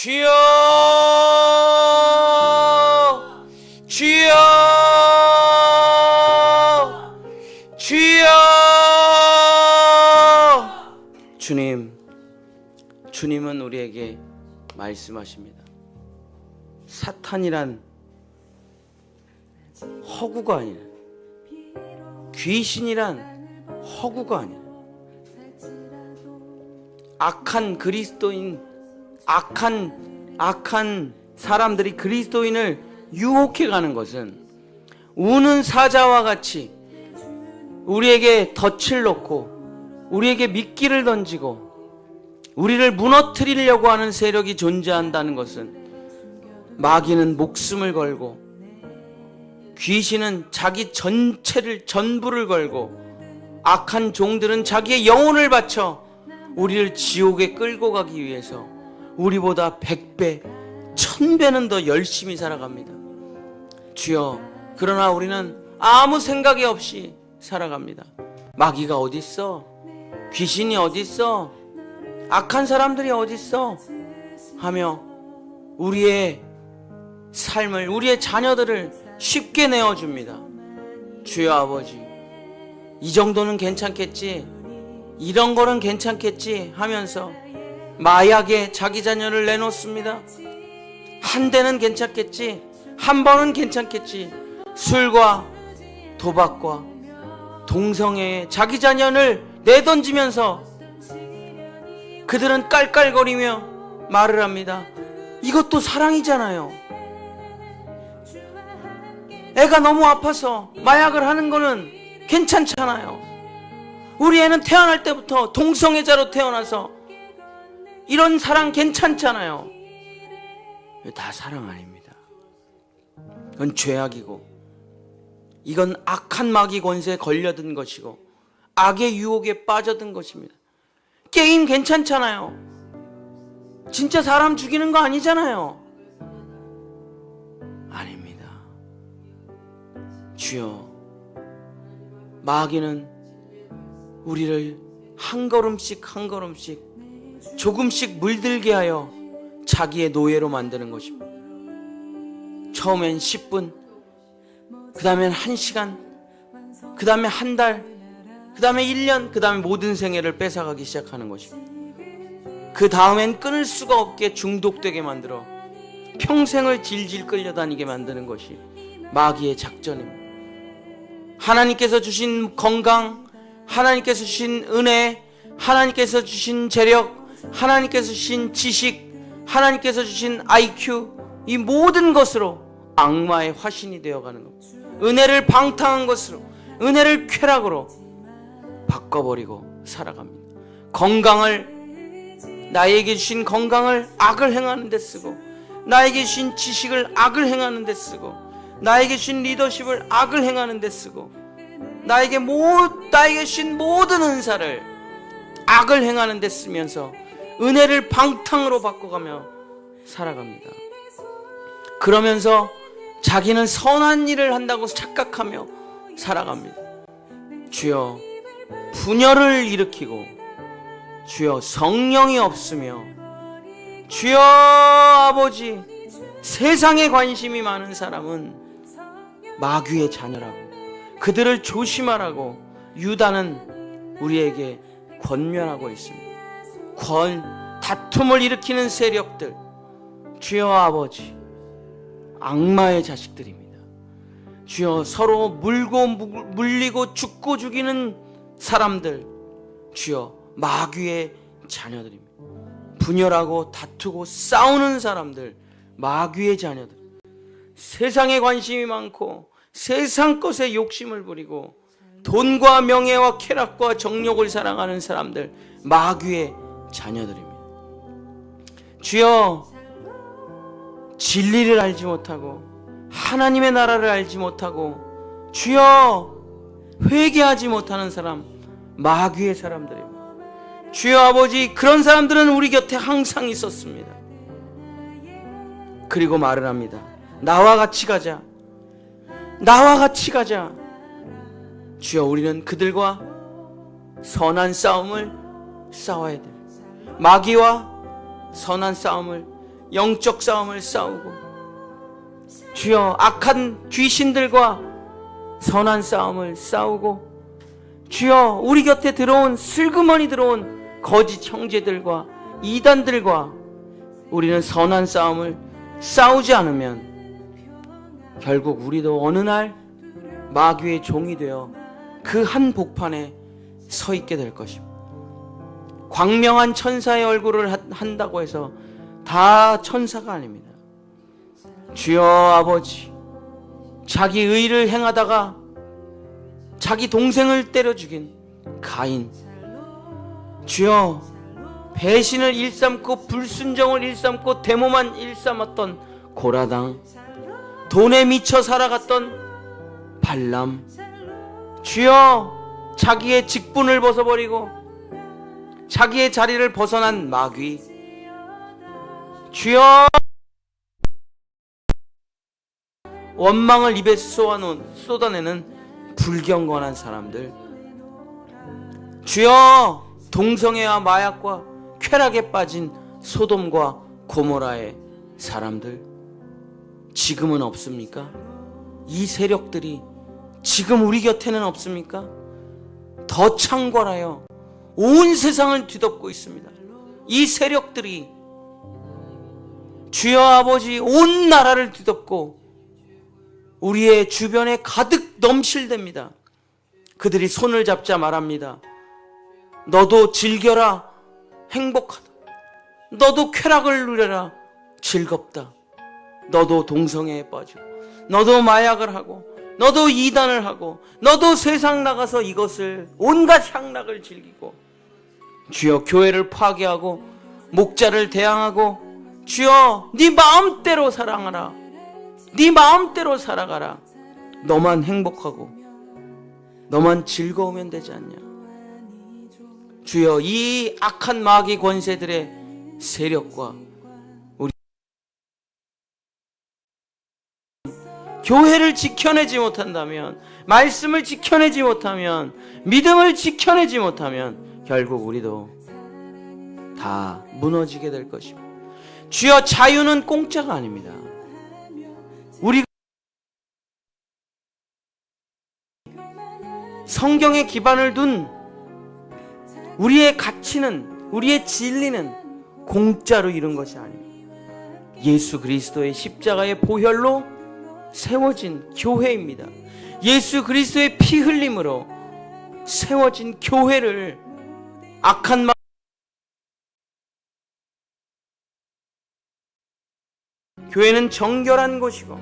주여 주여 주여. 주님은 우리에게 말씀하십니다. 사탄이란 허구가 아니라, 귀신이란 허구가 아니라, 악한 그리스도인, 악한 사람들이 그리스도인을 유혹해가는 것은 우는 사자와 같이 우리에게 덫을 놓고 우리에게 미끼를 던지고 우리를 무너뜨리려고 하는 세력이 존재한다는 것은, 마귀는 목숨을 걸고 귀신은 자기 전부를 걸고 악한 종들은 자기의 영혼을 바쳐 우리를 지옥에 끌고 가기 위해서 우리보다 100배, 1000배는 더 열심히 살아갑니다. 주여, 그러나 우리는 아무 생각이 없이 살아갑니다. 마귀가 어디 있어? 귀신이 어디 있어? 악한 사람들이 어디 있어? 하며 우리의 삶을, 우리의 자녀들을 쉽게 내어줍니다. 주여 아버지, 이 정도는 괜찮겠지, 이런 거는 괜찮겠지 하면서 마약에 자기 자녀를 내놓습니다. 한 대는 괜찮겠지, 한 번은 괜찮겠지, 술과 도박과 동성애에 자기 자녀를 내던지면서 그들은 깔깔거리며 말을 합니다. 이것도 사랑이잖아요. 애가 너무 아파서 마약을 하는 거는 괜찮잖아요. 우리 애는 태어날 때부터 동성애자로 태어나서 이런 사랑 괜찮잖아요. 다 사랑 아닙니다. 그건 죄악이고, 이건 악한 마귀 권세에 걸려든 것이고 악의 유혹에 빠져든 것입니다. 게임 괜찮잖아요. 진짜 사람 죽이는 거 아니잖아요. 아닙니다. 주여, 마귀는 우리를 한 걸음씩 한 걸음씩 조금씩 물들게 하여 자기의 노예로 만드는 것입니다. 처음엔 10분, 그 다음엔 1시간, 그 다음에 한 달, 그 다음에 1년, 그 다음에 모든 생애를 뺏어가기 시작하는 것입니다. 그 다음엔 끊을 수가 없게 중독되게 만들어 평생을 질질 끌려다니게 만드는 것이 마귀의 작전입니다. 하나님께서 주신 건강, 하나님께서 주신 은혜, 하나님께서 주신 재력, 하나님께서 주신 지식, 하나님께서 주신 IQ, 이 모든 것으로 악마의 화신이 되어가는 겁니다. 은혜를 방탕한 것으로, 은혜를 쾌락으로 바꿔버리고 살아갑니다. 건강을, 나에게 주신 건강을 악을 행하는 데 쓰고, 나에게 주신 지식을 악을 행하는 데 쓰고, 나에게 주신 리더십을 악을 행하는 데 쓰고, 나에게 주신 모든 은사를 악을 행하는 데 쓰면서 은혜를 방탕으로 바꿔가며 살아갑니다. 그러면서 자기는 선한 일을 한다고 착각하며 살아갑니다. 주여, 분열을 일으키고, 주여, 성령이 없으며, 주여 아버지, 세상에 관심이 많은 사람은 마귀의 자녀라고, 그들을 조심하라고 유다는 우리에게 권면하고 있습니다. 다툼을 일으키는 세력들, 주여 아버지, 악마의 자식들입니다. 주여, 서로 물고 물리고 죽고 죽이는 사람들, 주여, 마귀의 자녀들입니다. 분열하고 다투고 싸우는 사람들, 마귀의 자녀들, 세상에 관심이 많고 세상 것에 욕심을 부리고 돈과 명예와 쾌락과 정욕을 사랑하는 사람들, 마귀의 자녀들입니다. 주여, 진리를 알지 못하고 하나님의 나라를 알지 못하고 주여, 회개하지 못하는 사람, 마귀의 사람들입니다. 주여 아버지, 그런 사람들은 우리 곁에 항상 있었습니다. 그리고 말을 합니다. 나와 같이 가자, 나와 같이 가자. 주여, 우리는 그들과 선한 싸움을 싸워야 돼. 마귀와 선한 싸움을 영적 싸움을 싸우고, 주여 악한 귀신들과 선한 싸움을 싸우고, 주여 우리 곁에 들어온 슬그머니 들어온 거짓 형제들과 이단들과 우리는 선한 싸움을 싸우지 않으면 결국 우리도 어느 날 마귀의 종이 되어 그 한 복판에 서 있게 될 것입니다. 광명한 천사의 얼굴을 한다고 해서 다 천사가 아닙니다. 주여 아버지, 자기 의를 행하다가 자기 동생을 때려 죽인 가인, 주여 배신을 일삼고 불순종을 일삼고 데모만 일삼았던 고라당, 돈에 미쳐 살아갔던 발람, 주여 자기의 직분을 벗어버리고 자기의 자리를 벗어난 마귀, 주여 원망을 입에 쏟아내는 불경건한 사람들, 주여 동성애와 마약과 쾌락에 빠진 소돔과 고모라의 사람들, 지금은 없습니까? 이 세력들이 지금 우리 곁에는 없습니까? 더 창궐하여 온 세상을 뒤덮고 있습니다. 이 세력들이 주여 아버지 온 나라를 뒤덮고 우리의 주변에 가득 넘실댑니다. 그들이 손을 잡자 말합니다. 너도 즐겨라, 행복하다. 너도 쾌락을 누려라, 즐겁다. 너도 동성애에 빠지고, 너도 마약을 하고, 너도 이단을 하고, 너도 세상 나가서 이것을 온갖 향락을 즐기고, 주여 교회를 파괴하고 목자를 대항하고, 주여 네 마음대로 사랑하라, 네 마음대로 살아가라. 너만 행복하고 너만 즐거우면 되지 않냐. 주여 이 악한 마귀 권세들의 세력과 우리 교회를 지켜내지 못한다면, 말씀을 지켜내지 못하면, 믿음을 지켜내지 못하면 결국 우리도 다 무너지게 될 것입니다. 주여 자유는 공짜가 아닙니다. 우리 성경에 기반을 둔 우리의 가치는, 우리의 진리는 공짜로 이룬 것이 아닙니다. 예수 그리스도의 십자가의 보혈로 세워진 교회입니다. 예수 그리스도의 피 흘림으로 세워진 교회를 악한 교회는 정결한 곳이고,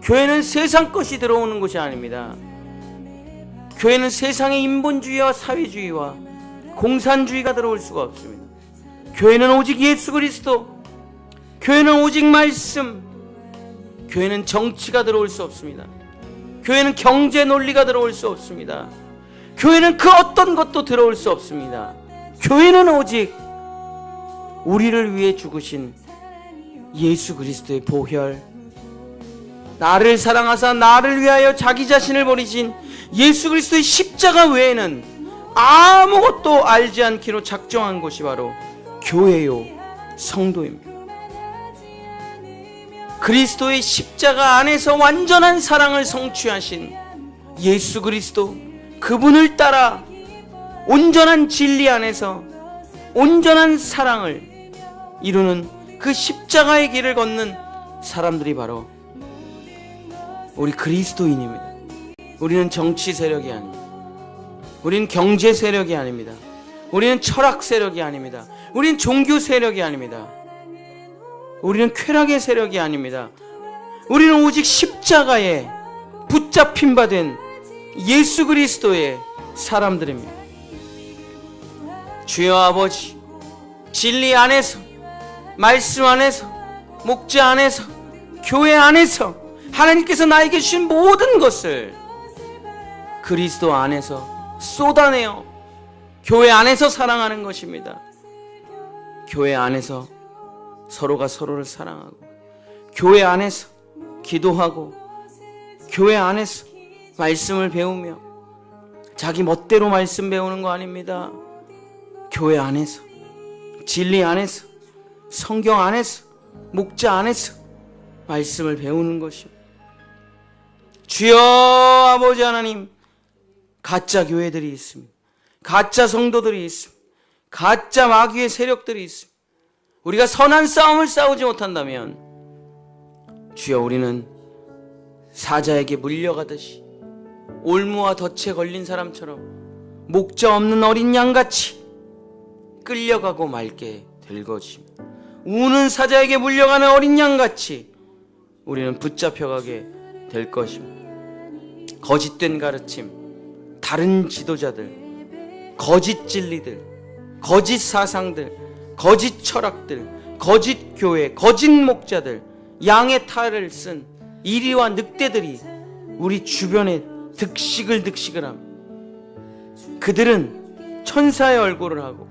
교회는 세상 것이 들어오는 곳이 아닙니다. 교회는 세상의 인본주의와 사회주의와 공산주의가 들어올 수가 없습니다. 교회는 오직 예수 그리스도, 교회는 오직 말씀, 교회는 정치가 들어올 수 없습니다. 교회는 경제 논리가 들어올 수 없습니다. 교회는 그 어떤 것도 들어올 수 없습니다. 교회는 오직 우리를 위해 죽으신 예수 그리스도의 보혈, 나를 사랑하사 나를 위하여 자기 자신을 버리신 예수 그리스도의 십자가 외에는 아무것도 알지 않기로 작정한 것이 바로 교회요 성도입니다. 그리스도의 십자가 안에서 완전한 사랑을 성취하신 예수 그리스도, 그분을 따라 온전한 진리 안에서 온전한 사랑을 이루는 그 십자가의 길을 걷는 사람들이 바로 우리 그리스도인입니다. 우리는 정치 세력이 아닙니다. 우리는 경제 세력이 아닙니다. 우리는 철학 세력이 아닙니다. 우리는 종교 세력이 아닙니다. 우리는 쾌락의 세력이 아닙니다. 우리는 오직 십자가에 붙잡힌 바 된 예수 그리스도의 사람들입니다. 주여 아버지, 진리 안에서, 말씀 안에서, 목자 안에서, 교회 안에서 하나님께서 나에게 주신 모든 것을 그리스도 안에서 쏟아내어 교회 안에서 사랑하는 것입니다. 교회 안에서 서로가 서로를 사랑하고, 교회 안에서 기도하고, 교회 안에서 말씀을 배우며, 자기 멋대로 말씀 배우는 거 아닙니다. 교회 안에서, 진리 안에서, 성경 안에서 목자 안에서 말씀을 배우는 것입니다. 주여 아버지 하나님, 가짜 교회들이 있습니다. 가짜 성도들이 있습니다. 가짜 마귀의 세력들이 있습니다. 우리가 선한 싸움을 싸우지 못한다면 주여 우리는 사자에게 물려가듯이 올무와 덫에 걸린 사람처럼 목자 없는 어린 양같이 끌려가고 말게 될 것입니다. 우는 사자에게 물려가는 어린 양같이 우리는 붙잡혀가게 될 것입니다. 거짓된 가르침, 다른 지도자들, 거짓 진리들, 거짓 사상들, 거짓 철학들, 거짓 교회, 거짓 목자들, 양의 탈을 쓴 이리와 늑대들이 우리 주변에 득식을 합니다. 그들은 천사의 얼굴을 하고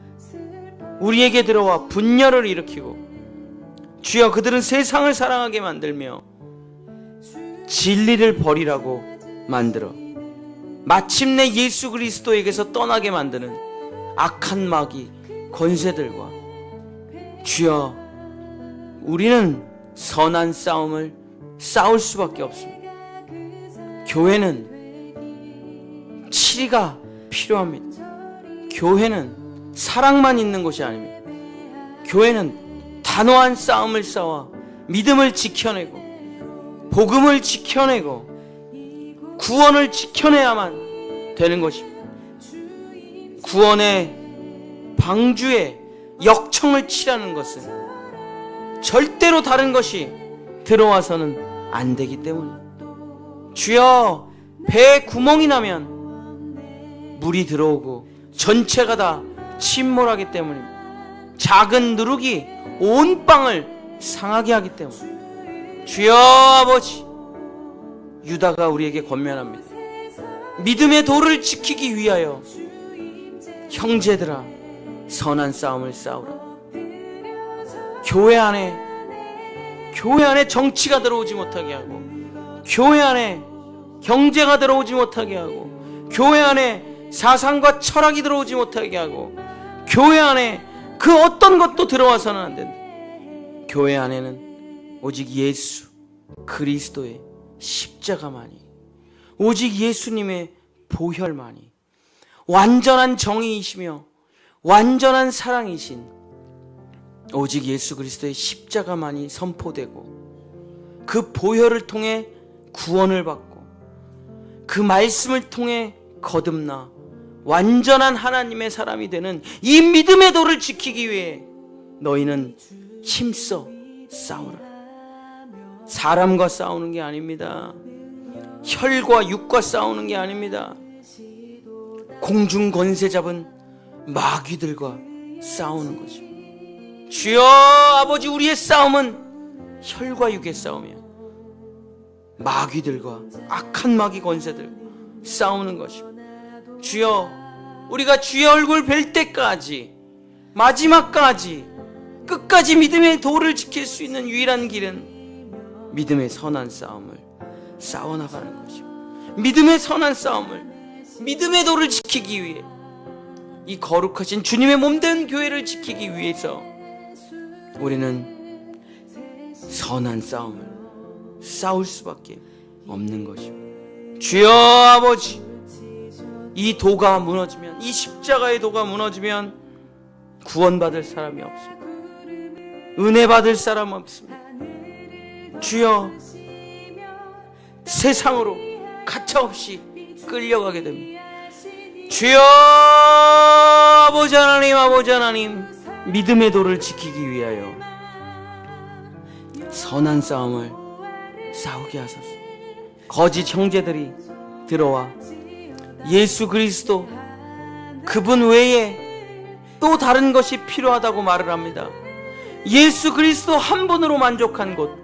우리에게 들어와 분열을 일으키고, 주여 그들은 세상을 사랑하게 만들며 진리를 버리라고 만들어 마침내 예수 그리스도에게서 떠나게 만드는 악한 마귀 권세들과, 주여 우리는 선한 싸움을 싸울 수밖에 없습니다. 교회는 치리가 필요합니다. 교회는 사랑만 있는 곳이 아닙니다. 교회는 단호한 싸움을 싸워 믿음을 지켜내고 복음을 지켜내고 구원을 지켜내야만 되는 것입니다. 구원의 방주에 역청을 치라는 것은 절대로 다른 것이 들어와서는 안 되기 때문입니다. 주여, 배에 구멍이 나면 물이 들어오고 전체가 다 침몰하기 때문입니다. 작은 누룩이 온 빵을 상하게 하기 때문입니다. 주여 아버지, 유다가 우리에게 권면합니다. 믿음의 도를 지키기 위하여 형제들아 선한 싸움을 싸우라. 교회 안에 정치가 들어오지 못하게 하고, 교회 안에 경제가 들어오지 못하게 하고, 교회 안에 사상과 철학이 들어오지 못하게 하고, 교회 안에 그 어떤 것도 들어와서는 안 된다. 교회 안에는 오직 예수 그리스도의 십자가만이, 오직 예수님의 보혈만이, 완전한 정의이시며 완전한 사랑이신 오직 예수 그리스도의 십자가만이 선포되고, 그 보혈을 통해 구원을 받고, 그 말씀을 통해 거듭나 완전한 하나님의 사람이 되는 이 믿음의 도를 지키기 위해 너희는 힘써 싸우라. 사람과 싸우는 게 아닙니다. 혈과 육과 싸우는 게 아닙니다. 공중 권세 잡은 마귀들과 싸우는 것입니다. 주여 아버지, 우리의 싸움은 혈과 육의 싸움이야. 마귀들과 악한 마귀 권세들과 싸우는 것입니다. 주여, 우리가 주의 얼굴 뵐 때까지, 마지막까지, 끝까지 믿음의 도를 지킬 수 있는 유일한 길은 믿음의 선한 싸움을 싸워나가는 것입니다. 믿음의 선한 싸움을, 믿음의 도를 지키기 위해, 이 거룩하신 주님의 몸된 교회를 지키기 위해서 우리는 선한 싸움을 싸울 수밖에 없는 것입니다. 주여 아버지, 이 도가 무너지면, 이 십자가의 도가 무너지면 구원받을 사람이 없습니다. 은혜 받을 사람 없습니다. 주여, 세상으로 가차없이 끌려가게 됩니다. 주여 아버지 하나님, 믿음의 도를 지키기 위하여 선한 싸움을 싸우게 하소서. 거짓 형제들이 들어와 예수 그리스도 그분 외에 또 다른 것이 필요하다고 말을 합니다. 예수 그리스도 한 분으로 만족한 곳,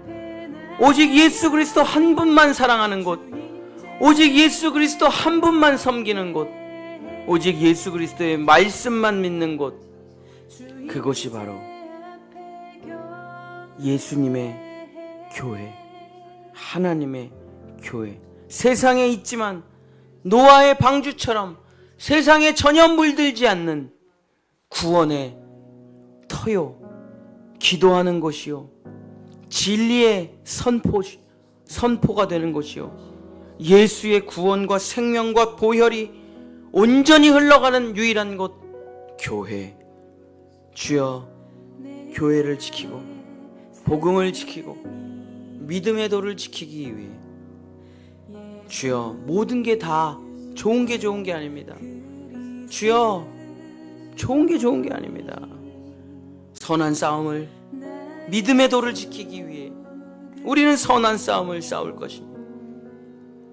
오직 예수 그리스도 한 분만 사랑하는 곳, 오직 예수 그리스도 한 분만 섬기는 곳, 오직 예수 그리스도의 말씀만 믿는 곳, 그것이 바로 예수님의 교회, 하나님의 교회. 세상에 있지만 노아의 방주처럼 세상에 전혀 물들지 않는 구원의 터요, 기도하는 곳이요, 진리의 선포가 되는 곳이요, 예수의 구원과 생명과 보혈이 온전히 흘러가는 유일한 곳, 교회. 주여, 교회를 지키고 복음을 지키고 믿음의 도를 지키기 위해 주여, 모든 게 다 좋은 게 아닙니다. 주여, 좋은 게 아닙니다. 선한 싸움을, 믿음의 도를 지키기 위해 우리는 선한 싸움을 싸울 것입니다.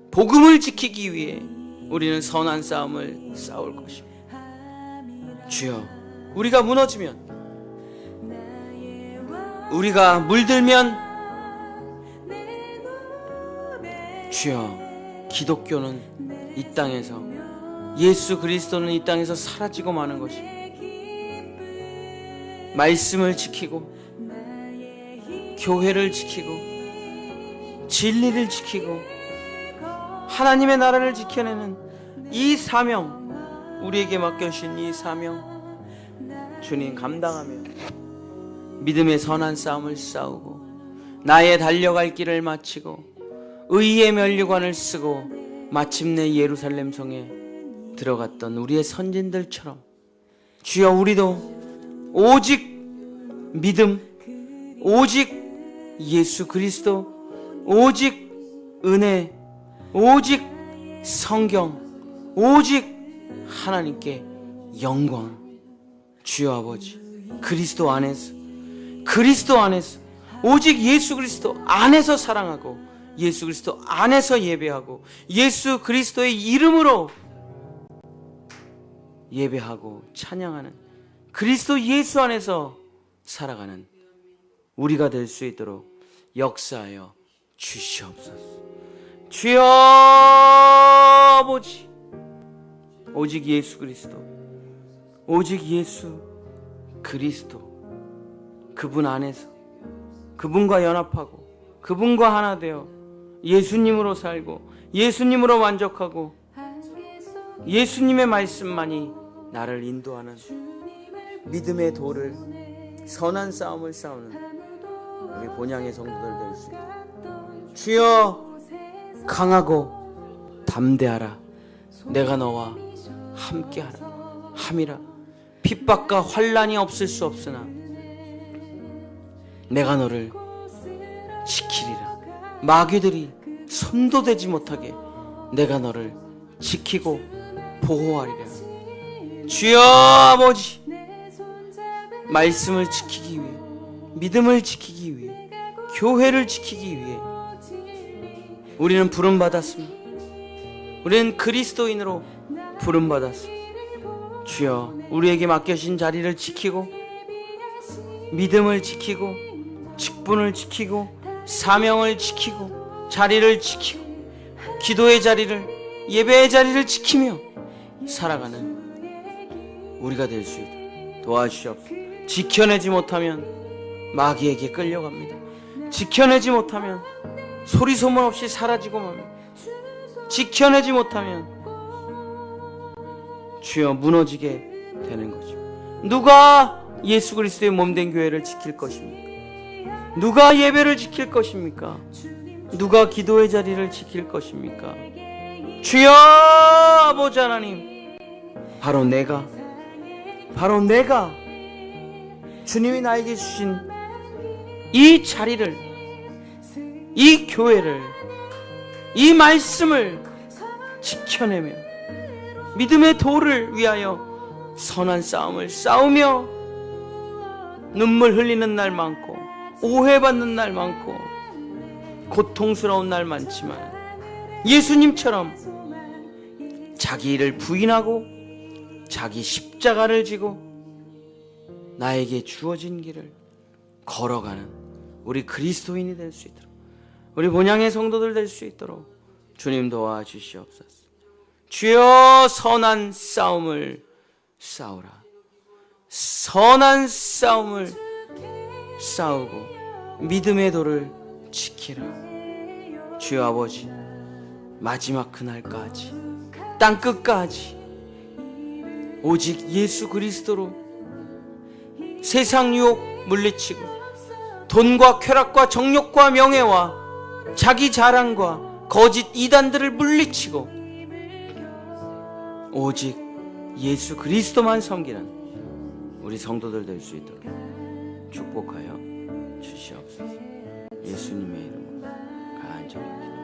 복음을 지키기 위해 우리는 선한 싸움을 싸울 것입니다. 주여, 우리가 무너지면, 우리가 물들면 주여, 기독교는 이 땅에서, 예수 그리스도는 이 땅에서 사라지고 마는 것입니다. 말씀을 지키고 교회를 지키고 진리를 지키고 하나님의 나라를 지켜내는 이 사명, 우리에게 맡겨주신 이 사명, 주님 감당하며 믿음의 선한 싸움을 싸우고 나의 달려갈 길을 마치고 의의 면류관을 쓰고 마침내 예루살렘 성에 들어갔던 우리의 선진들처럼 주여, 우리도 오직 믿음, 오직 예수 그리스도, 오직 은혜, 오직 성경, 오직 하나님께 영광. 주여 아버지, 그리스도 안에서 오직 예수 그리스도 안에서 사랑하고 예수 그리스도 안에서 예배하고 예수 그리스도의 이름으로 예배하고 찬양하는 그리스도 예수 안에서 살아가는 우리가 될 수 있도록 역사하여 주시옵소서. 주여 아버지, 오직 예수 그리스도, 오직 예수 그리스도, 그분 안에서 그분과 연합하고 그분과 하나 되어 예수님으로 살고 예수님으로 만족하고 예수님의 말씀만이 나를 인도하는 믿음의 도를, 선한 싸움을 싸우는 우리 본향의 성도들 될 수 있도록 주여, 강하고 담대하라. 내가 너와 함께하라 함이라. 핍박과 환난이 없을 수 없으나 내가 너를 지키리라. 마귀들이 손도 대지 못하게 내가 너를 지키고 보호하리라. 주여 아버지, 말씀을 지키기 위해, 믿음을 지키기 위해, 교회를 지키기 위해 우리는 부름받았습니다. 우리는 그리스도인으로 부름받았습니다. 주여, 우리에게 맡겨진 자리를 지키고 믿음을 지키고 직분을 지키고 사명을 지키고 자리를 지키고 기도의 자리를, 예배의 자리를 지키며 살아가는 우리가 될 수 있도록 도와주시옵소서. 지켜내지 못하면 마귀에게 끌려갑니다. 지켜내지 못하면 소리 소문 없이 사라지고 맙니다. 지켜내지 못하면 주여 무너지게 되는 거죠. 누가 예수 그리스도의 몸된 교회를 지킬 것입니까? 누가 예배를 지킬 것입니까? 누가 기도의 자리를 지킬 것입니까? 주여 아버지 하나님, 바로 내가 주님이 나에게 주신 이 자리를, 이 교회를, 이 말씀을 지켜내며 믿음의 도를 위하여 선한 싸움을 싸우며 눈물 흘리는 날 많고 오해받는 날 많고 고통스러운 날 많지만 예수님처럼 자기 일을 부인하고 자기 십자가를 지고 나에게 주어진 길을 걸어가는 우리 그리스도인이 될 수 있도록, 우리 본향의 성도들 될 수 있도록 주님 도와주시옵소서. 주여, 선한 싸움을 싸우라. 선한 싸움을 싸우고 믿음의 도를 지키라. 주여 아버지, 마지막 그날까지, 땅끝까지 오직 예수 그리스도로 세상 유혹 물리치고 돈과 쾌락과 정욕과 명예와 자기 자랑과 거짓 이단들을 물리치고 오직 예수 그리스도만 섬기는 우리 성도들 될 수 있도록 축복하여 주시옵소서. 예수님의 이름으로 간절히 기도합니다.